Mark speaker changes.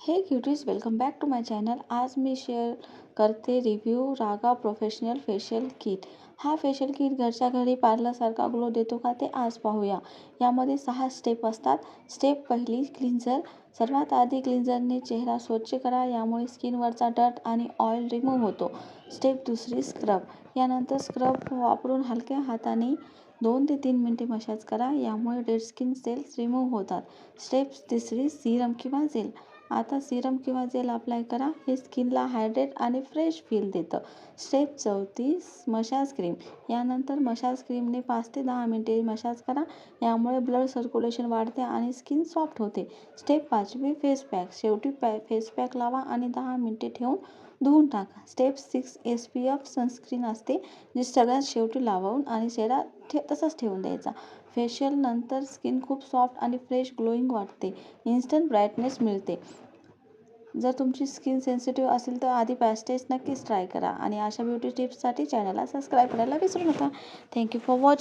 Speaker 1: हे cuties, welcome back to my channel. आज मी शेअर करते review Raaga professional facial kit. हा फेशियल किट घरच्या घरी पार्लरसारखा ग्लो देतो का ते आज पाहूया. यामध्ये 6 स्टेप असतात. स्टेप पहिली, क्लिन्झर. सर्वात आधी क्लिन्झरने चेहरा स्वच्छ करा, यामुळे स्किनवरचा डर्ट आणि ऑइल रिमूव्ह होतो. स्टेप दुसरी, स्क्रब. यानंतर स्क्रब वापरून हलक्या हाताने 2 ते 3 मिनिटे मसाज करा, यामुळे डेड स्किन सेल्स रिमूव्ह होतात. स्टेप तिसरी, सिरम किंवा जेल. आता सिरम किंवा जेल अप्लाय करा, हे स्किनला हायड्रेट आणि फ्रेश फील देतं. स्टेप चौथी, मसाज क्रीम. यानंतर मसाज क्रीमने 5 ते 10 मिनिटे मसाज करा, यामुळे ब्लड सर्क्युलेशन वाढते आणि स्किन सॉफ्ट होते. स्टेप पाचवी, फेस पॅक. शेवटी फेस पॅक लावा आणि 10 मिनिटे ठेवून धुवून टाका. स्टेप 6, SPF सनस्क्रीन असते, जी सगळ्यात शेवटी लावून आणि चेहरा तसंच ठेवून द्यायचा. फेशियल नंतर स्किन खूप सॉफ्ट आणि फ्रेश ग्लोईंग वाटते. इन्स्टंट ब्राईटनेस मिळते. जर तुमची स्किन सेन्सिटिव्ह असेल तर आधी पॅस्टेज नक्कीच ट्राय करा आणि अशा ब्युटी टिप्ससाठी चॅनलला सबस्क्राईब करायला विसरू नका. Thank you for watching.